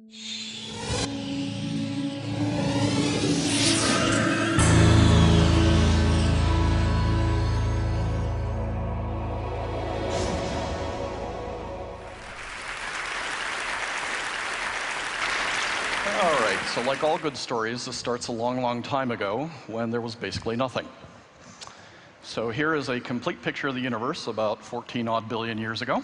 All right, so like all good stories, this starts a long, long time ago when there was basically nothing. So here is a complete picture of the universe about 14 odd billion years ago.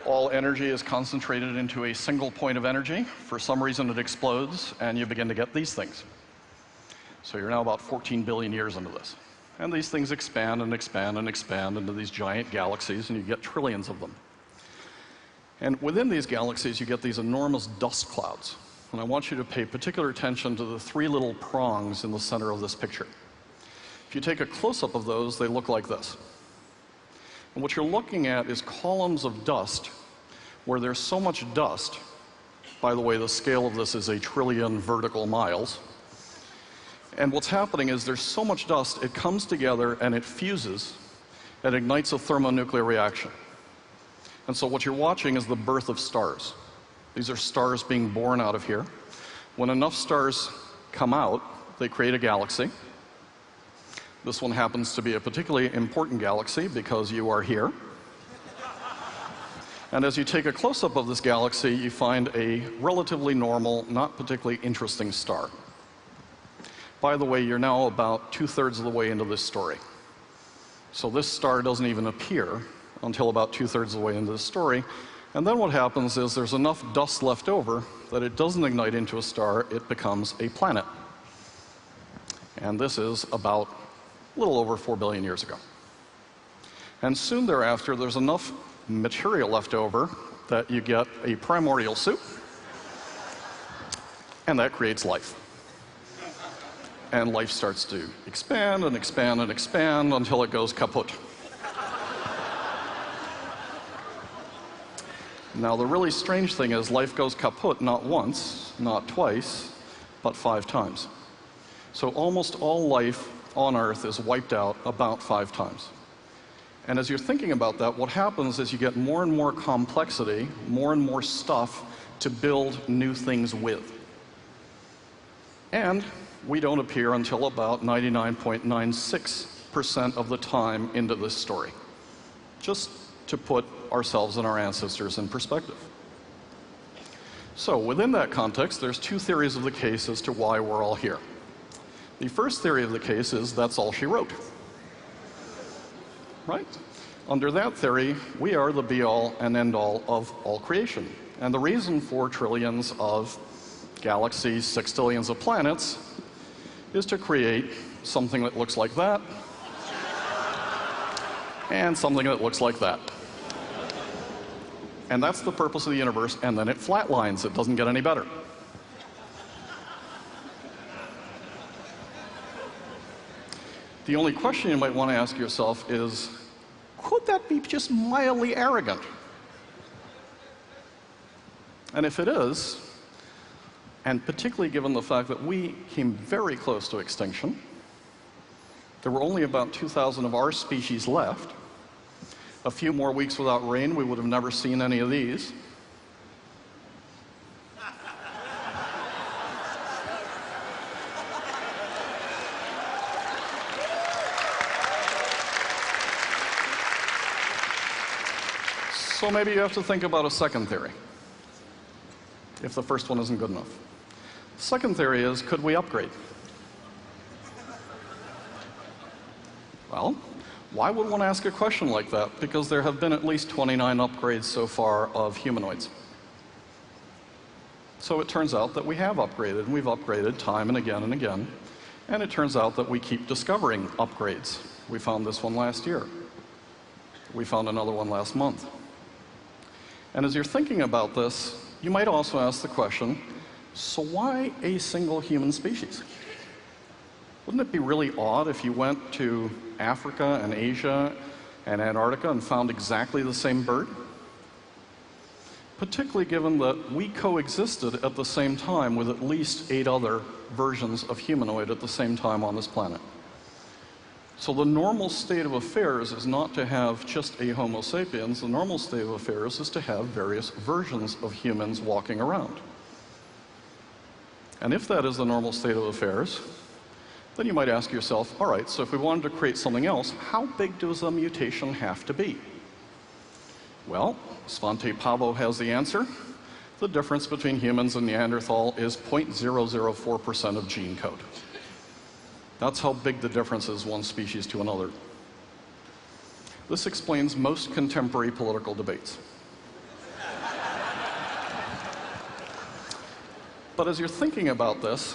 All energy is concentrated into a single point of energy. For some reason it explodes and you begin to get these things. So you're now about 14 billion years into this. And these things expand and expand and expand into these giant galaxies, and you get trillions of them. And within these galaxies, you get these enormous dust clouds. And I want you to pay particular attention to the three little prongs in the center of this picture. If you take a close-up of those, they look like this. And what you're looking at is columns of dust where there's so much dust. By the way, the scale of this is 1 trillion vertical miles. And what's happening is there's so much dust, it comes together and it fuses and ignites a thermonuclear reaction. And so what you're watching is the birth of stars. These are stars being born out of here. When enough stars come out, they create a galaxy. This one happens to be a particularly important galaxy because you are here. And as you take a close-up of this galaxy, you find a relatively normal, not particularly interesting star. By the way, you're now about 2/3 of the way into this story. So this star doesn't even appear until about 2/3 of the way into the story. And then what happens is there's enough dust left over that it doesn't ignite into a star, it becomes a planet. And this is about a little over 4 billion years ago. And soon thereafter, there's enough material left over that you get a primordial soup, and that creates life. And life starts to expand and expand and expand until it goes kaput. Now, the really strange thing is life goes kaput not once, not twice, but 5 times. So almost all life on Earth is wiped out about 5 times. And as you're thinking about that, what happens is you get more and more complexity, more and more stuff to build new things with. And we don't appear until about 99.96% of the time into this story. Just to put ourselves and our ancestors in perspective. So within that context, there's 2 theories of the case as to why we're all here. The first theory of the case is that's all she wrote. Right? Under that theory, we are the be-all and end-all of all creation. And the reason for trillions of galaxies, sextillions of planets, is to create something that looks like that, and something that looks like that. And that's the purpose of the universe, and then it flatlines. It doesn't get any better. The only question you might want to ask yourself is, could that be just mildly arrogant? And if it is, and particularly given the fact that we came very close to extinction, there were only about 2,000 of our species left. A few more weeks without rain, we would have never seen any of these. So maybe you have to think about a second theory, if the first one isn't good enough. The second theory is, could we upgrade? Well, why would one ask a question like that? Because there have been at least 29 upgrades so far of humanoids. So it turns out that we have upgraded, and we've upgraded time and again and again. And it turns out that we keep discovering upgrades. We found this one last year. We found another one last month. And as you're thinking about this, you might also ask the question, so why a single human species? Wouldn't it be really odd if you went to Africa and Asia and Antarctica and found exactly the same bird? Particularly given that we coexisted at the same time with at least 8 other versions of humanoid at the same time on this planet. So the normal state of affairs is not to have just a Homo sapiens. The normal state of affairs is to have various versions of humans walking around. And if that is the normal state of affairs, then you might ask yourself, all right, so if we wanted to create something else, how big does a mutation have to be? Well, Svante Pääbo has the answer. The difference between humans and Neanderthal is 0.004% of gene code. That's how big the difference is one species to another. This explains most contemporary political debates. But as you're thinking about this,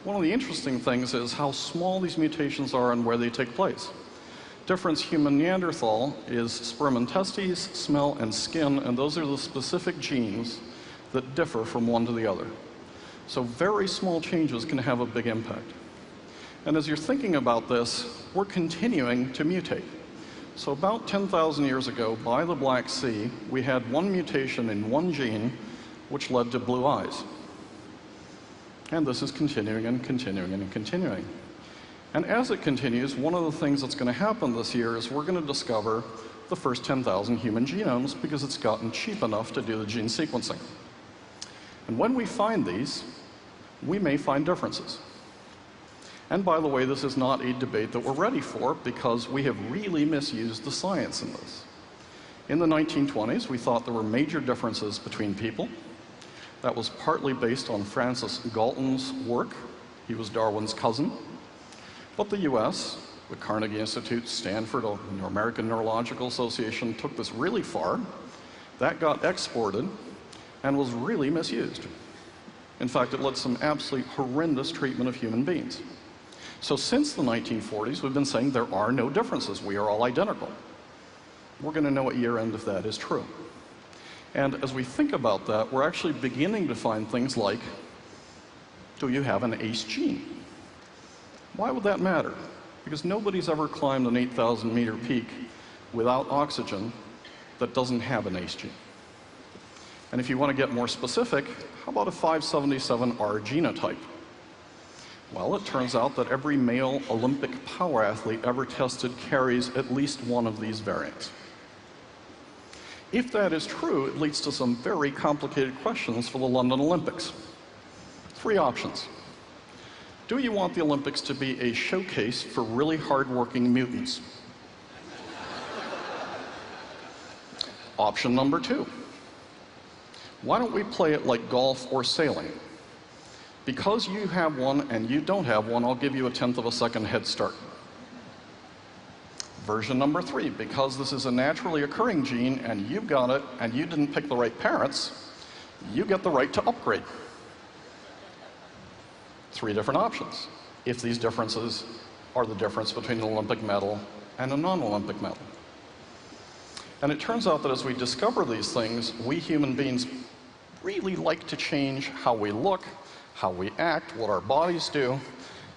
one of the interesting things is how small these mutations are and where they take place. Difference human Neanderthal is sperm and testes, smell, and skin, and those are the specific genes that differ from one to the other. So very small changes can have a big impact. And as you're thinking about this, we're continuing to mutate. So about 10,000 years ago, by the Black Sea, we had one mutation in one gene which led to blue eyes. And this is continuing and continuing and continuing. And as it continues, one of the things that's going to happen this year is we're going to discover the first 10,000 human genomes because it's gotten cheap enough to do the gene sequencing. And when we find these, we may find differences. And by the way, this is not a debate that we're ready for because we have really misused the science in this. In the 1920s, we thought there were major differences between people. That was partly based on Francis Galton's work. He was Darwin's cousin. But the US, the Carnegie Institute, Stanford, the American Neurological Association took this really far. That got exported and was really misused. In fact, it led to some absolutely horrendous treatment of human beings. So since the 1940s, we've been saying there are no differences. We are all identical. We're going to know at year end if that is true. And as we think about that, we're actually beginning to find things like, do you have an ACE gene? Why would that matter? Because nobody's ever climbed an 8,000 meter peak without oxygen that doesn't have an ACE gene. And if you want to get more specific, how about a 577R genotype? Well, it turns out that every male Olympic power athlete ever tested carries at least one of these variants. If that is true, it leads to some very complicated questions for the London Olympics. 3 options. Do you want the Olympics to be a showcase for really hardworking mutants? Option number 2. Why don't we play it like golf or sailing? Because you have one and you don't have one, I'll give you a 1/10 of a second head start. Version number 3, because this is a naturally occurring gene and you've got it and you didn't pick the right parents, you get the right to upgrade. 3 different options, if these differences are the difference between an Olympic medal and a non-Olympic medal. And it turns out that as we discover these things, we human beings really like to change how we look, how we act, what our bodies do.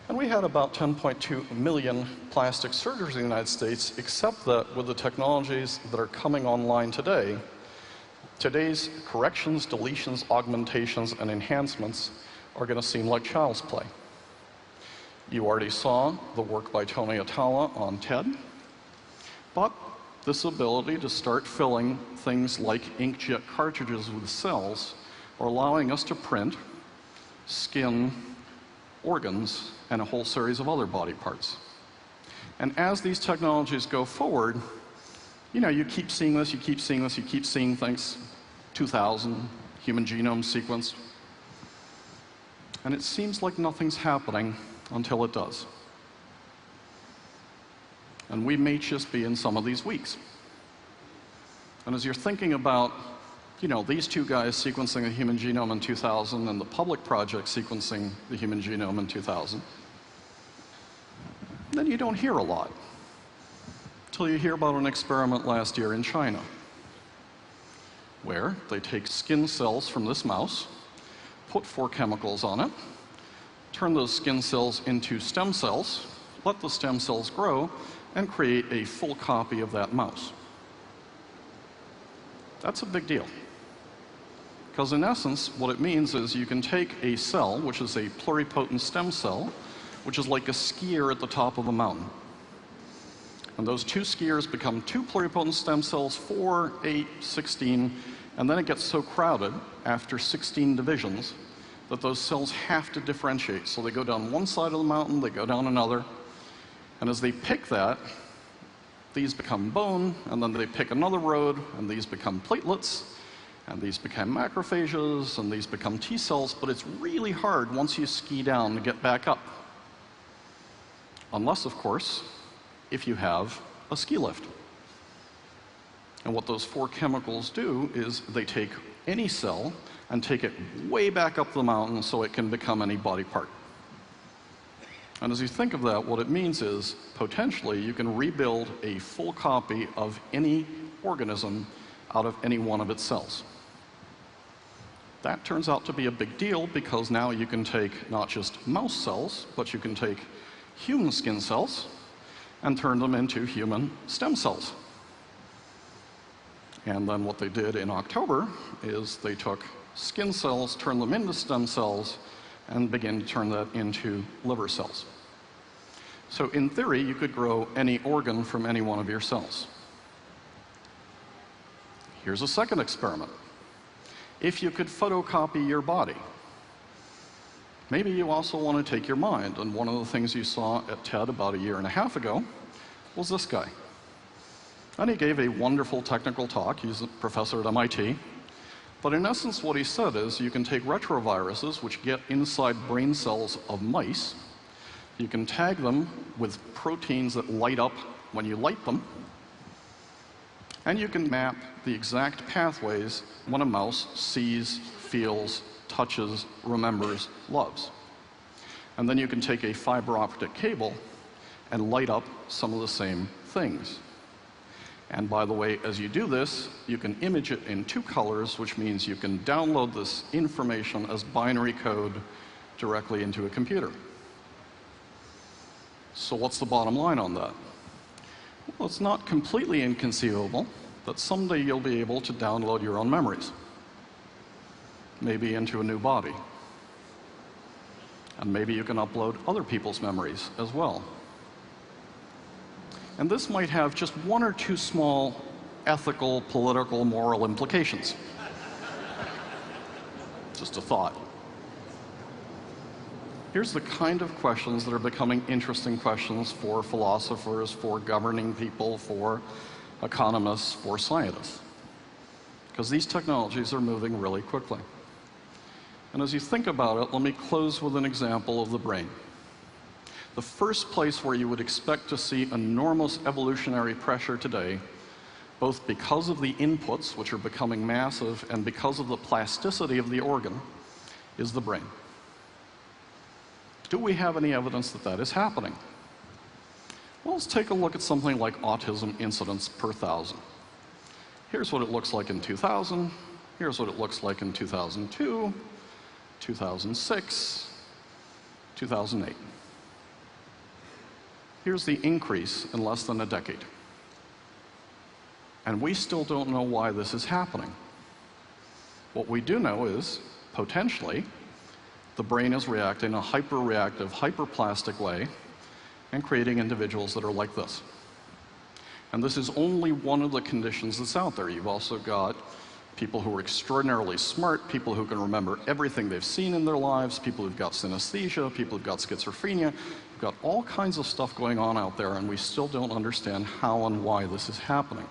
And we had about 10.2 million plastic surgeries in the United States, except that with the technologies that are coming online today, today's corrections, deletions, augmentations, and enhancements are going to seem like child's play. You already saw the work by Tony Atala on TED, but this ability to start filling things like inkjet cartridges with cells are allowing us to print skin, organs, and a whole series of other body parts. And as these technologies go forward, you know, you keep seeing this, you keep seeing this, you keep seeing things. 2000, human genome sequenced. And it seems like nothing's happening until it does. And we may just be in some of these weeks. And as you're thinking about, you know, these 2 guys sequencing the human genome in 2000 and the public project sequencing the human genome in 2000, then you don't hear a lot until you hear about an experiment last year in China where they take skin cells from this mouse, put 4 chemicals on it, turn those skin cells into stem cells, let the stem cells grow, and create a full copy of that mouse. That's a big deal. Because in essence, what it means is you can take a cell, which is a pluripotent stem cell, which is like a skier at the top of a mountain. And those 2 skiers become 2 pluripotent stem cells, 4, 8, 16, and then it gets so crowded after 16 divisions that those cells have to differentiate. So they go down one side of the mountain, they go down another, and as they pick that, these become bone, and then they pick another road, and these become platelets, and these become macrophages, and these become T cells, but it's really hard once you ski down to get back up. Unless, of course, if you have a ski lift. And what those 4 chemicals do is they take any cell and take it way back up the mountain so it can become any body part. And as you think of that, what it means is, potentially, you can rebuild a full copy of any organism out of any one of its cells. That turns out to be a big deal because now you can take not just mouse cells, but you can take human skin cells and turn them into human stem cells. And then what they did in October is they took skin cells, turned them into stem cells, and began to turn that into liver cells. So in theory, you could grow any organ from any one of your cells. Here's a second experiment. If you could photocopy your body, maybe you also want to take your mind. And one of the things you saw at TED about 1.5 years ago was this guy. And he gave a wonderful technical talk. He's a professor at MIT. But in essence, what he said is you can take retroviruses, which get inside brain cells of mice. You can tag them with proteins that light up when you light them. And you can map the exact pathways when a mouse sees, feels, touches, remembers, loves. And then you can take a fiber optic cable and light up some of the same things. And by the way, as you do this, you can image it in 2 colors, which means you can download this information as binary code directly into a computer. So what's the bottom line on that? Well, it's not completely inconceivable that someday you'll be able to download your own memories, maybe into a new body. And maybe you can upload other people's memories as well. And this might have just 1 or 2 small ethical, political, moral implications. Just a thought. Here's the kind of questions that are becoming interesting questions for philosophers, for governing people, for economists, for scientists. Because these technologies are moving really quickly. And as you think about it, let me close with an example of the brain. The first place where you would expect to see enormous evolutionary pressure today, both because of the inputs, which are becoming massive, and because of the plasticity of the organ, is the brain. Do we have any evidence that that is happening? Well, let's take a look at something like autism incidence per 1,000. Here's what it looks like in 2000. Here's what it looks like in 2002, 2006, 2008. Here's the increase in less than a decade. And we still don't know why this is happening. What we do know is, potentially, the brain is reacting in a hyperreactive, hyperplastic way and creating individuals that are like this. And this is only one of the conditions that's out there. You've also got people who are extraordinarily smart, people who can remember everything they've seen in their lives, people who've got synesthesia, people who've got schizophrenia. We've got all kinds of stuff going on out there, and we still don't understand how and why this is happening.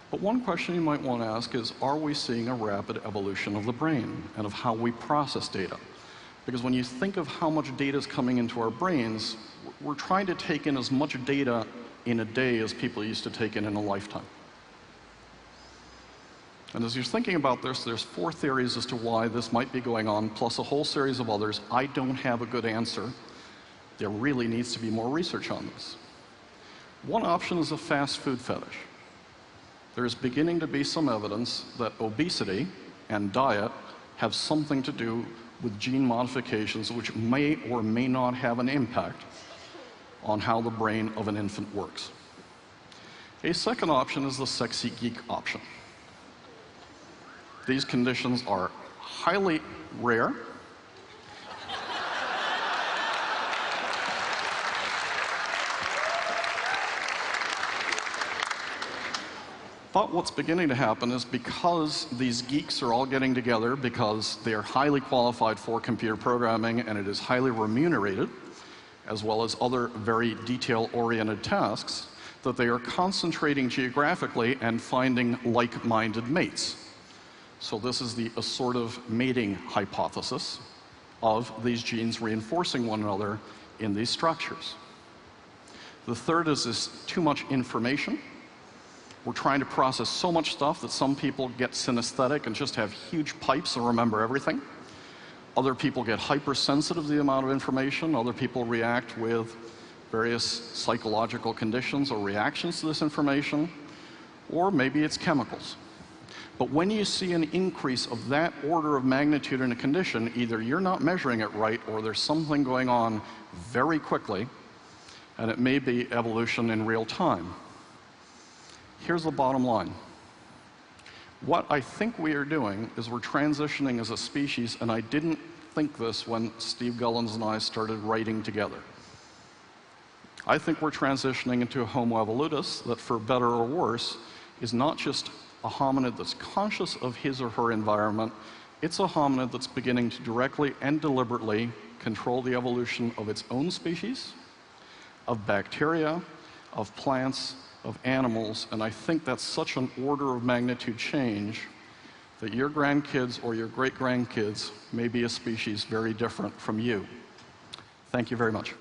But one question you might want to ask is, are we seeing a rapid evolution of the brain and of how we process data? Because when you think of how much data is coming into our brains, we're trying to take in as much data in a day as people used to take in a lifetime. And as you're thinking about this, there's 4 theories as to why this might be going on, plus a whole series of others. I don't have a good answer. There really needs to be more research on this. One option is a fast food fetish. There's beginning to be some evidence that obesity and diet have something to do with gene modifications which may or may not have an impact on how the brain of an infant works. A second option is the sexy geek option. These conditions are highly rare. But what's beginning to happen is because these geeks are all getting together, because they are highly qualified for computer programming and it is highly remunerated, as well as other very detail-oriented tasks, that they are concentrating geographically and finding like-minded mates. So this is the assortive mating hypothesis of these genes reinforcing one another in these structures. The third is this too much information. We're trying to process so much stuff that some people get synesthetic and just have huge pipes and remember everything. Other people get hypersensitive to the amount of information. Other people react with various psychological conditions or reactions to this information. Or maybe it's chemicals. But when you see an increase of that order of magnitude in a condition, either you're not measuring it right or there's something going on very quickly, and it may be evolution in real time. Here's the bottom line. What I think we are doing is we're transitioning as a species, and I didn't think this when Steve Gullins and I started writing together. I think we're transitioning into a homo evolutis that, for better or worse, is not just a hominid that's conscious of his or her environment, it's a hominid that's beginning to directly and deliberately control the evolution of its own species, of bacteria, of plants, of animals, and I think that's such an order of magnitude change that your grandkids or your great-grandkids may be a species very different from you. Thank you very much.